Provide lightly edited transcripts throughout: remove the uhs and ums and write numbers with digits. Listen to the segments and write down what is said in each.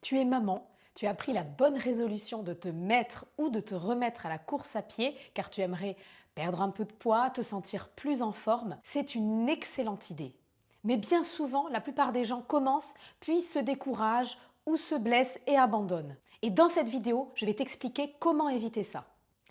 Tu es maman, tu as pris la bonne résolution de te mettre ou de te remettre à la course à pied car tu aimerais perdre un peu de poids, te sentir plus en forme. C'est une excellente idée. Mais bien souvent, la plupart des gens commencent, puis se découragent ou se blessent et abandonnent. Et dans cette vidéo, je vais t'expliquer comment éviter ça.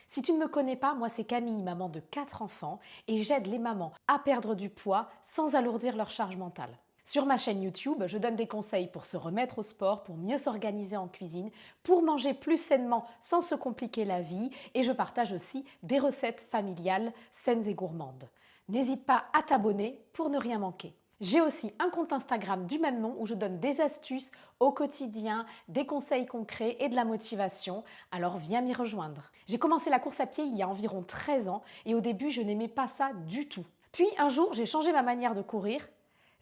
Si tu ne me connais pas, moi c'est Camille, maman de 4 enfants, et j'aide les mamans à perdre du poids sans alourdir leur charge mentale. Sur ma chaîne YouTube, je donne des conseils pour se remettre au sport, pour mieux s'organiser en cuisine, pour manger plus sainement sans se compliquer la vie, et je partage aussi des recettes familiales saines et gourmandes. N'hésite pas à t'abonner pour ne rien manquer. J'ai aussi un compte Instagram du même nom où je donne des astuces au quotidien, des conseils concrets et de la motivation, alors viens m'y rejoindre. J'ai commencé la course à pied il y a environ 13 ans et au début je n'aimais pas ça du tout. Puis un jour j'ai changé ma manière de courir,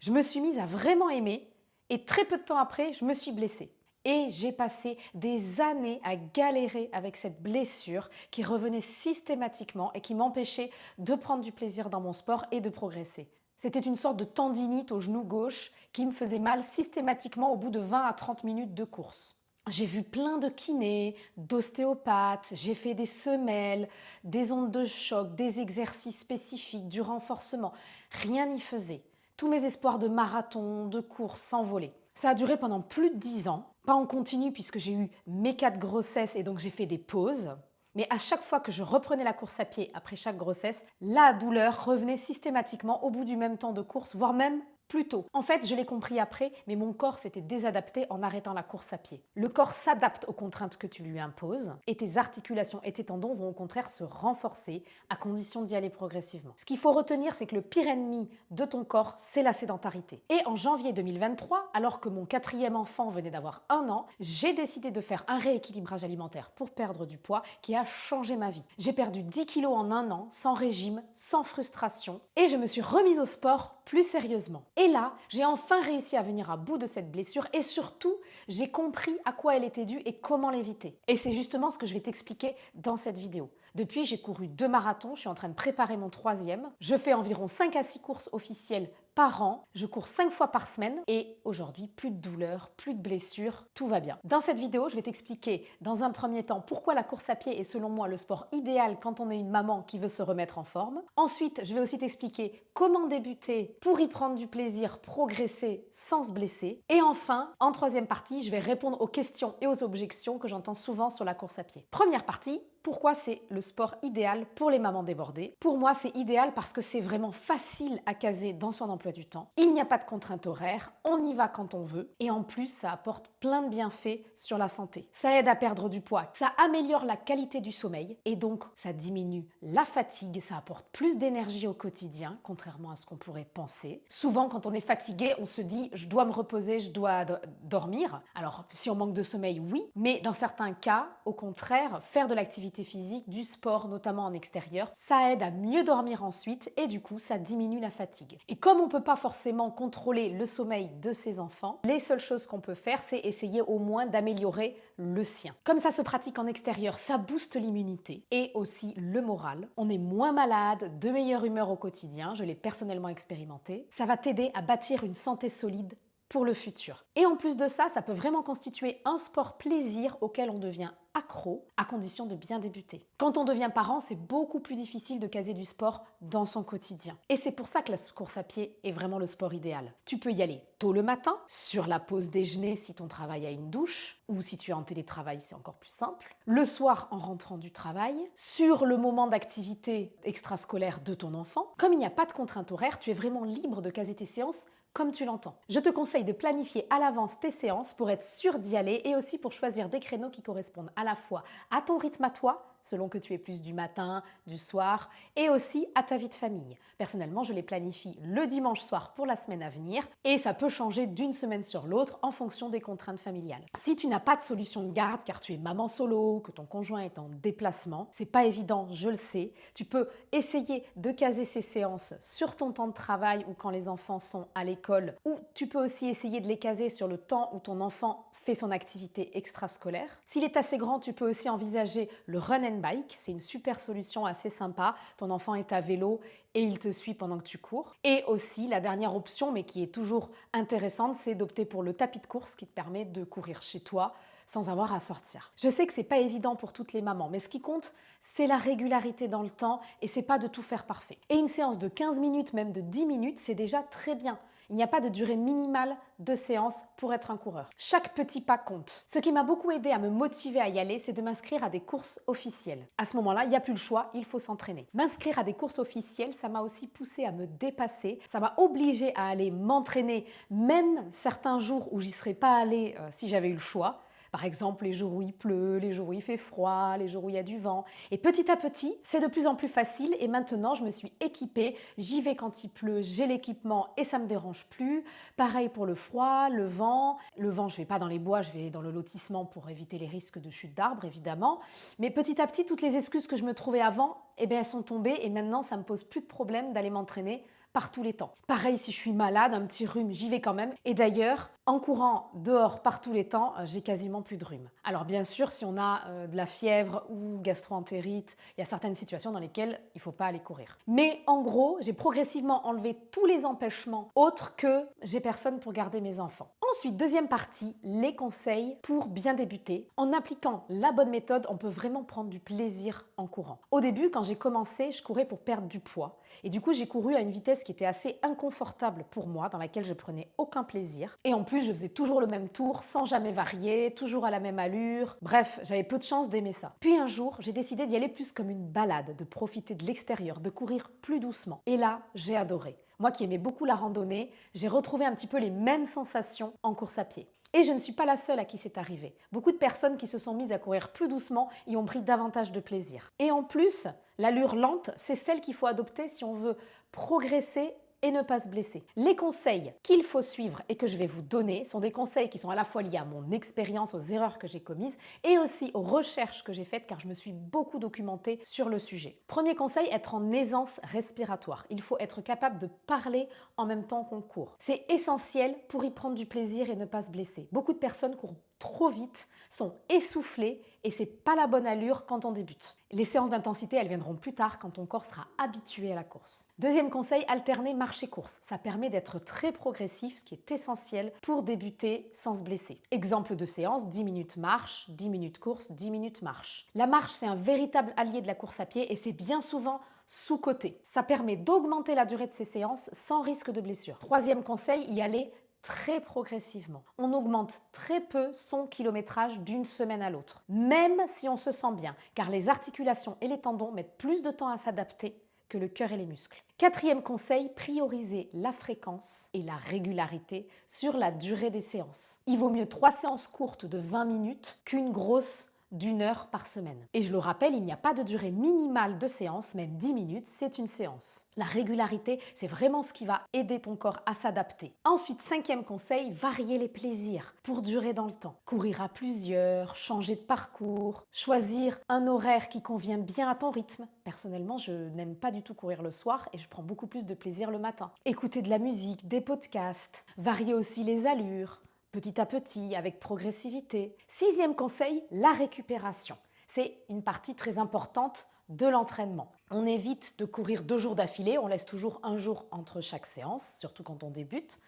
je me suis mise à vraiment aimer et très peu de temps après je me suis blessée. Et j'ai passé des années à galérer avec cette blessure qui revenait systématiquement et qui m'empêchait de prendre du plaisir dans mon sport et de progresser. C'était une sorte de tendinite au genou gauche qui me faisait mal systématiquement au bout de 20 à 30 minutes de course. J'ai vu plein de kinés, d'ostéopathes, j'ai fait des semelles, des ondes de choc, des exercices spécifiques, du renforcement. Rien n'y faisait. Tous mes espoirs de marathon, de course s'envolaient. Ça a duré pendant plus de 10 ans, pas en continu puisque j'ai eu mes 4 grossesses et donc j'ai fait des pauses. Mais à chaque fois que je reprenais la course à pied après chaque grossesse, la douleur revenait systématiquement au bout du même temps de course, voire même plus tôt. En fait, je l'ai compris après, mais mon corps s'était désadapté en arrêtant la course à pied. Le corps s'adapte aux contraintes que tu lui imposes et tes articulations et tes tendons vont au contraire se renforcer à condition d'y aller progressivement. Ce qu'il faut retenir, c'est que le pire ennemi de ton corps, c'est la sédentarité. Et en janvier 2023, alors que mon 4e enfant venait d'avoir 1 an, j'ai décidé de faire un rééquilibrage alimentaire pour perdre du poids qui a changé ma vie. J'ai perdu 10 kilos en 1 an, sans régime, sans frustration, et je me suis remise au sport plus sérieusement. Et là, j'ai enfin réussi à venir à bout de cette blessure et surtout, j'ai compris à quoi elle était due et comment l'éviter. Et c'est justement ce que je vais t'expliquer dans cette vidéo. Depuis, j'ai couru 2 marathons, je suis en train de préparer mon 3e. Je fais environ 5 à 6 courses officielles par an. Je cours 5 fois par semaine et aujourd'hui, plus de douleurs, plus de blessures, tout va bien. Dans cette vidéo, je vais t'expliquer dans un premier temps pourquoi la course à pied est selon moi le sport idéal quand on est une maman qui veut se remettre en forme. Ensuite, je vais aussi t'expliquer comment débuter pour y prendre du plaisir, progresser sans se blesser. Et enfin, en 3e partie, je vais répondre aux questions et aux objections que j'entends souvent sur la course à pied. Première partie, pourquoi c'est le sport idéal pour les mamans débordées? Pour moi, c'est idéal parce que c'est vraiment facile à caser dans son emploi du temps. Il n'y a pas de contrainte horaire, on y va quand on veut et en plus, ça apporte plein de bienfaits sur la santé. Ça aide à perdre du poids, ça améliore la qualité du sommeil et donc ça diminue la fatigue, ça apporte plus d'énergie au quotidien, contrairement à ce qu'on pourrait penser. Souvent, quand on est fatigué, on se dit « je dois me reposer, je dois dormir ». Alors, si on manque de sommeil, oui, mais dans certains cas, au contraire, faire de l'activité physique, du sport, notamment en extérieur, ça aide à mieux dormir ensuite et du coup, ça diminue la fatigue. Et comme on ne peut pas forcément contrôler le sommeil de ses enfants, les seules choses qu'on peut faire, c'est essayer au moins d'améliorer le sien. Comme ça se pratique en extérieur, ça booste l'immunité et aussi le moral. On est moins malade, de meilleure humeur au quotidien, je l'ai personnellement expérimenté. Ça va t'aider à bâtir une santé solide pour le futur. Et en plus de ça, ça peut vraiment constituer un sport plaisir auquel on devient accro, à condition de bien débuter. Quand on devient parent, c'est beaucoup plus difficile de caser du sport dans son quotidien. Et c'est pour ça que la course à pied est vraiment le sport idéal. Tu peux y aller tôt le matin, sur la pause déjeuner si ton travail a une douche, ou si tu es en télétravail, c'est encore plus simple. Le soir en rentrant du travail, sur le moment d'activité extrascolaire de ton enfant. Comme il n'y a pas de contrainte horaire, tu es vraiment libre de caser tes séances comme tu l'entends. Je te conseille de planifier à l'avance tes séances pour être sûr d'y aller et aussi pour choisir des créneaux qui correspondent à la fois à ton rythme à toi, selon que tu es plus du matin, du soir, et aussi à ta vie de famille. Personnellement, je les planifie le dimanche soir pour la semaine à venir et ça peut changer d'une semaine sur l'autre en fonction des contraintes familiales. Si tu n'as pas de solution de garde car tu es maman solo, que ton conjoint est en déplacement, c'est pas évident, je le sais, tu peux essayer de caser ces séances sur ton temps de travail ou quand les enfants sont à l'école, ou tu peux aussi essayer de les caser sur le temps où ton enfant fait son activité extrascolaire. S'il est assez grand, tu peux aussi envisager le run and bike, c'est une super solution assez sympa. Ton enfant est à vélo et il te suit pendant que tu cours. Et aussi, la dernière option, mais qui est toujours intéressante, c'est d'opter pour le tapis de course qui te permet de courir chez toi sans avoir à sortir. Je sais que c'est pas évident pour toutes les mamans, mais ce qui compte, c'est la régularité dans le temps et c'est pas de tout faire parfait. Et une séance de 15 minutes, même de 10 minutes, c'est déjà très bien. Il n'y a pas de durée minimale de séance pour être un coureur. Chaque petit pas compte. Ce qui m'a beaucoup aidé à me motiver à y aller, c'est de m'inscrire à des courses officielles. À ce moment-là, il n'y a plus le choix, il faut s'entraîner. M'inscrire à des courses officielles, ça m'a aussi poussé à me dépasser, ça m'a obligé à aller m'entraîner, même certains jours où j'y serais pas allée si j'avais eu le choix. Par exemple, les jours où il pleut, les jours où il fait froid, les jours où il y a du vent. Et petit à petit, c'est de plus en plus facile et maintenant, je me suis équipée. J'y vais quand il pleut, j'ai l'équipement et ça ne me dérange plus. Pareil pour le froid, le vent. Le vent, je ne vais pas dans les bois, je vais dans le lotissement pour éviter les risques de chute d'arbres, évidemment. Mais petit à petit, toutes les excuses que je me trouvais avant, eh bien, elles sont tombées et maintenant, ça ne me pose plus de problème d'aller m'entraîner par tous les temps. Pareil, si je suis malade, un petit rhume, j'y vais quand même. Et d'ailleurs, en courant dehors par tous les temps, j'ai quasiment plus de rhume. Alors bien sûr, si on a de la fièvre ou gastro-entérite, il y a certaines situations dans lesquelles il ne faut pas aller courir. Mais en gros, j'ai progressivement enlevé tous les empêchements autres que j'ai personne pour garder mes enfants. Ensuite, deuxième partie, les conseils pour bien débuter. En appliquant la bonne méthode, on peut vraiment prendre du plaisir en courant. Au début, quand j'ai commencé, je courais pour perdre du poids. Et du coup, j'ai couru à une vitesse qui était assez inconfortable pour moi, dans laquelle je prenais aucun plaisir. Et en plus, je faisais toujours le même tour, sans jamais varier, toujours à la même allure. Bref, j'avais peu de chance d'aimer ça. Puis un jour, j'ai décidé d'y aller plus comme une balade, de profiter de l'extérieur, de courir plus doucement. Et là, j'ai adoré. Moi qui aimais beaucoup la randonnée, j'ai retrouvé un petit peu les mêmes sensations en course à pied. Et je ne suis pas la seule à qui c'est arrivé. Beaucoup de personnes qui se sont mises à courir plus doucement y ont pris davantage de plaisir. Et en plus, l'allure lente, c'est celle qu'il faut adopter si on veut progresser et ne pas se blesser. Les conseils qu'il faut suivre et que je vais vous donner sont des conseils qui sont à la fois liés à mon expérience, aux erreurs que j'ai commises et aussi aux recherches que j'ai faites car je me suis beaucoup documentée sur le sujet. Premier conseil, être en aisance respiratoire. Il faut être capable de parler en même temps qu'on court. C'est essentiel pour y prendre du plaisir et ne pas se blesser. Beaucoup de personnes courent trop vite, sont essoufflés et c'est pas la bonne allure quand on débute. Les séances d'intensité, elles viendront plus tard quand ton corps sera habitué à la course. Deuxième conseil, alterner marche et course. Ça permet d'être très progressif, ce qui est essentiel pour débuter sans se blesser. Exemple de séance, 10 minutes marche, 10 minutes course, 10 minutes marche. La marche, c'est un véritable allié de la course à pied et c'est bien souvent sous-coté. Ça permet d'augmenter la durée de ces séances sans risque de blessure. Troisième conseil, y aller très progressivement. On augmente très peu son kilométrage d'une semaine à l'autre, même si on se sent bien, car les articulations et les tendons mettent plus de temps à s'adapter que le cœur et les muscles. Quatrième conseil, prioriser la fréquence et la régularité sur la durée des séances. Il vaut mieux 3 séances courtes de 20 minutes qu'une grosse d'1 heure par semaine. Et je le rappelle, il n'y a pas de durée minimale de séance, même 10 minutes, c'est une séance. La régularité, c'est vraiment ce qui va aider ton corps à s'adapter. Ensuite, cinquième conseil, varier les plaisirs pour durer dans le temps. Courir à plusieurs, changer de parcours, choisir un horaire qui convient bien à ton rythme. Personnellement, je n'aime pas du tout courir le soir et je prends beaucoup plus de plaisir le matin. Écouter de la musique, des podcasts, varier aussi les allures. Petit à petit, avec progressivité. Sixième conseil, la récupération. C'est une partie très importante de l'entraînement. On évite de courir 2 jours d'affilée, on laisse toujours un jour entre chaque séance, surtout quand on débute.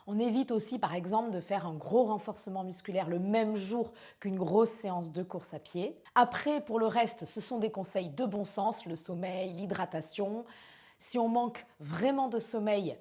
On évite aussi, par exemple, de faire un gros renforcement musculaire le même jour qu'une grosse séance de course à pied. Après, pour le reste, ce sont des conseils de bon sens, le sommeil, l'hydratation. Si on manque vraiment de sommeil,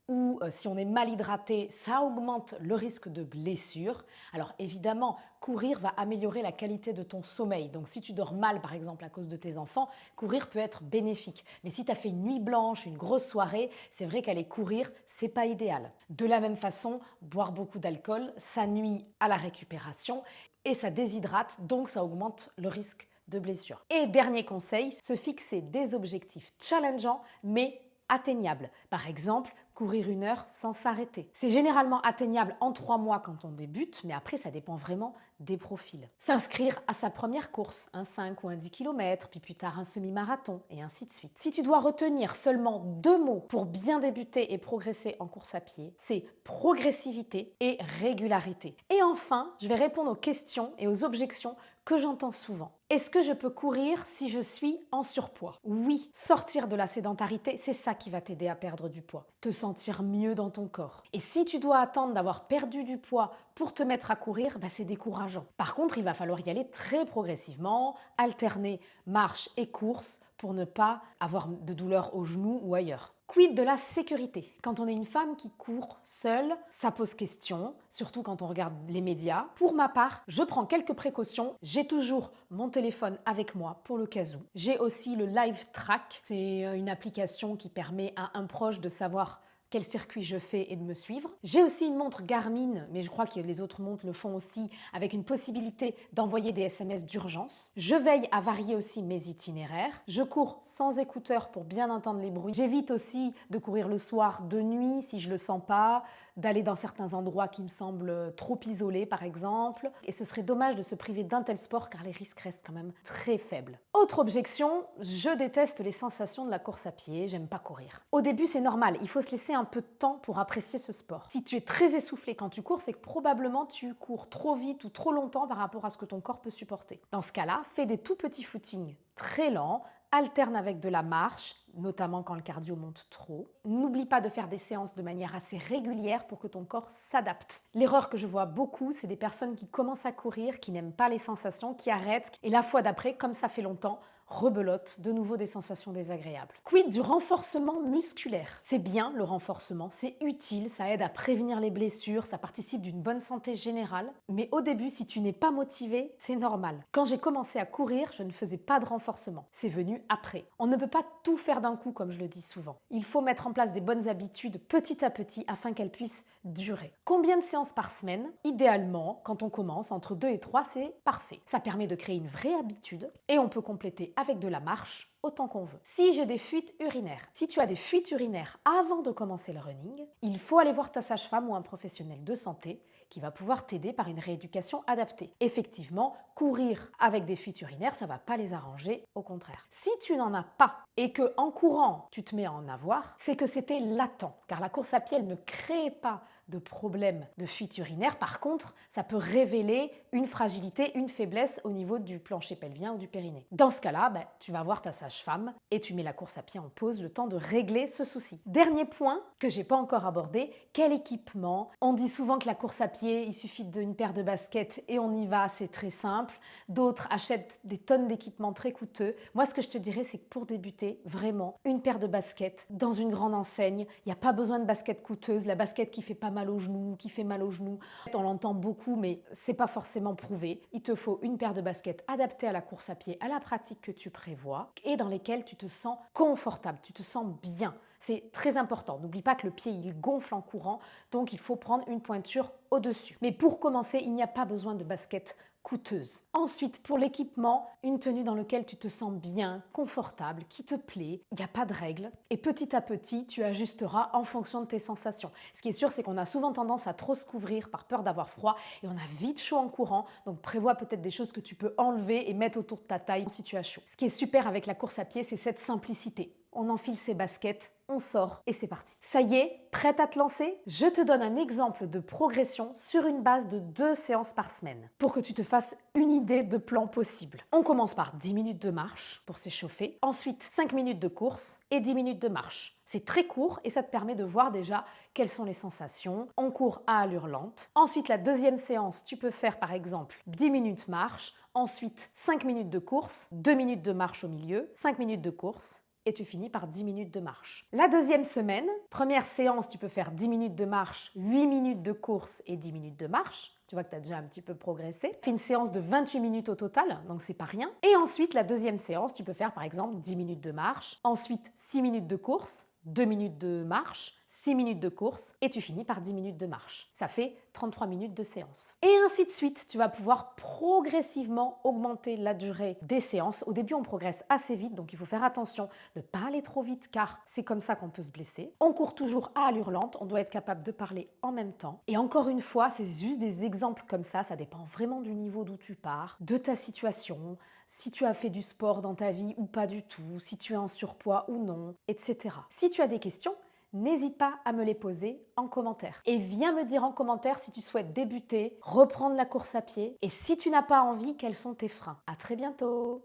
ou si on est mal hydraté, ça augmente le risque de blessure. Alors évidemment, courir va améliorer la qualité de ton sommeil. Donc si tu dors mal par exemple à cause de tes enfants, courir peut être bénéfique. Mais si tu as fait une nuit blanche, une grosse soirée, c'est vrai qu'aller courir, c'est pas idéal. De la même façon, boire beaucoup d'alcool, ça nuit à la récupération et ça déshydrate, donc ça augmente le risque de blessure. Et dernier conseil, se fixer des objectifs challengeants mais atteignable. Par exemple, courir 1 heure sans s'arrêter. C'est généralement atteignable en 3 mois quand on débute, mais après ça dépend vraiment des profils. S'inscrire à sa première course, un 5 ou un 10 km, puis plus tard un semi-marathon, et ainsi de suite. Si tu dois retenir seulement 2 mots pour bien débuter et progresser en course à pied, c'est progressivité et régularité. Et enfin, je vais répondre aux questions et aux objections que j'entends souvent. Est-ce que je peux courir si je suis en surpoids? Oui, sortir de la sédentarité, c'est ça qui va t'aider à perdre du poids, te sentir mieux dans ton corps. Et si tu dois attendre d'avoir perdu du poids pour te mettre à courir, c'est décourageant. Par contre, il va falloir y aller très progressivement, alterner marche et course pour ne pas avoir de douleur aux genoux ou ailleurs. Quid de la sécurité? Quand on est une femme qui court seule, ça pose question, surtout quand on regarde les médias. Pour ma part, je prends quelques précautions. J'ai toujours mon téléphone avec moi pour le cas où. J'ai aussi le Live Track. C'est une application qui permet à un proche de savoir quel circuit je fais et de me suivre. J'ai aussi une montre Garmin, mais je crois que les autres montres le font aussi, avec une possibilité d'envoyer des SMS d'urgence. Je veille à varier aussi mes itinéraires. Je cours sans écouteurs pour bien entendre les bruits. J'évite aussi de courir le soir, de nuit, si je le sens pas, d'aller dans certains endroits qui me semblent trop isolés, par exemple. Et ce serait dommage de se priver d'un tel sport, car les risques restent quand même très faibles. Autre objection, je déteste les sensations de la course à pied, j'aime pas courir. Au début, c'est normal, il faut se laisser un peu de temps pour apprécier ce sport. Si tu es très essoufflé quand tu cours, c'est que probablement tu cours trop vite ou trop longtemps par rapport à ce que ton corps peut supporter. Dans ce cas-là, fais des tout petits footings très lents, alterne avec de la marche, notamment quand le cardio monte trop. N'oublie pas de faire des séances de manière assez régulière pour que ton corps s'adapte. L'erreur que je vois beaucoup, c'est des personnes qui commencent à courir, qui n'aiment pas les sensations, qui arrêtent, et la fois d'après, comme ça fait longtemps, rebelote, de nouveau des sensations désagréables. Quid du renforcement musculaire? C'est bien le renforcement, c'est utile, ça aide à prévenir les blessures, ça participe d'une bonne santé générale. Mais au début, si tu n'es pas motivé, c'est normal. Quand j'ai commencé à courir, je ne faisais pas de renforcement. C'est venu après. On ne peut pas tout faire d'un coup, comme je le dis souvent. Il faut mettre en place des bonnes habitudes petit à petit afin qu'elles puissent durer. Combien de séances par semaine? Idéalement, quand on commence, entre 2 et 3, c'est parfait. Ça permet de créer une vraie habitude et on peut compléter avec de la marche autant qu'on veut. Si j'ai des fuites urinaires, si tu as des fuites urinaires avant de commencer le running, il faut aller voir ta sage-femme ou un professionnel de santé qui va pouvoir t'aider par une rééducation adaptée. Effectivement, courir avec des fuites urinaires, ça ne va pas les arranger, au contraire. Si tu n'en as pas et que en courant, tu te mets à en avoir, c'est que c'était latent, car la course à pied, elle ne crée pas de problème de fuite urinaire. Par contre, ça peut révéler une fragilité, une faiblesse au niveau du plancher pelvien ou du périnée. Dans ce cas-là, tu vas voir ta sage-femme et tu mets la course à pied en pause, le temps de régler ce souci. Dernier point que j'ai pas encore abordé, quel équipement? On dit souvent que la course à pied, il suffit d'une paire de baskets et on y va, c'est très simple. D'autres achètent des tonnes d'équipements très coûteux. Moi, ce que je te dirais, c'est que pour débuter, vraiment, une paire de baskets dans une grande enseigne, il n'y a pas besoin de baskets coûteuses, la basket qui fait pas mal aux genoux, qui fait mal aux genoux. On l'entend beaucoup, mais c'est pas forcément prouvé. Il te faut une paire de baskets adaptée à la course à pied, à la pratique que tu prévois et dans lesquelles tu te sens confortable, tu te sens bien. C'est très important. N'oublie pas que le pied, il gonfle en courant, donc il faut prendre une pointure au-dessus. Mais pour commencer, il n'y a pas besoin de baskets coûteuse. Ensuite, pour l'équipement, une tenue dans laquelle tu te sens bien, confortable, qui te plaît, il n'y a pas de règle. Et petit à petit, tu ajusteras en fonction de tes sensations. Ce qui est sûr, c'est qu'on a souvent tendance à trop se couvrir par peur d'avoir froid et on a vite chaud en courant. Donc prévois peut-être des choses que tu peux enlever et mettre autour de ta taille si tu as chaud. Ce qui est super avec la course à pied, c'est cette simplicité. On enfile ses baskets, on sort et c'est parti. Ça y est, prête à te lancer? Je te donne un exemple de progression sur une base de 2 séances par semaine pour que tu te fasses une idée de plan possible. On commence par 10 minutes de marche pour s'échauffer, ensuite 5 minutes de course et 10 minutes de marche. C'est très court et ça te permet de voir déjà quelles sont les sensations. On court à allure lente. Ensuite, la deuxième séance, tu peux faire par exemple 10 minutes marche, ensuite 5 minutes de course, 2 minutes de marche au milieu, 5 minutes de course, et tu finis par 10 minutes de marche. La deuxième semaine, première séance, tu peux faire 10 minutes de marche, 8 minutes de course et 10 minutes de marche. Tu vois que tu as déjà un petit peu progressé. Fais une séance de 28 minutes au total, donc c'est pas rien. Et ensuite, la deuxième séance, tu peux faire par exemple 10 minutes de marche, ensuite 6 minutes de course, 2 minutes de marche, 6 minutes de course et tu finis par 10 minutes de marche. Ça fait 33 minutes de séance. Et ainsi de suite, tu vas pouvoir progressivement augmenter la durée des séances. Au début, on progresse assez vite, donc il faut faire attention de ne pas aller trop vite car c'est comme ça qu'on peut se blesser. On court toujours à allure lente, on doit être capable de parler en même temps. Et encore une fois, c'est juste des exemples comme ça dépend vraiment du niveau d'où tu pars, de ta situation, si tu as fait du sport dans ta vie ou pas du tout, si tu es en surpoids ou non, etc. Si tu as des questions, n'hésite pas à me les poser en commentaire. Et viens me dire en commentaire si tu souhaites débuter, reprendre la course à pied et si tu n'as pas envie, quels sont tes freins. À très bientôt!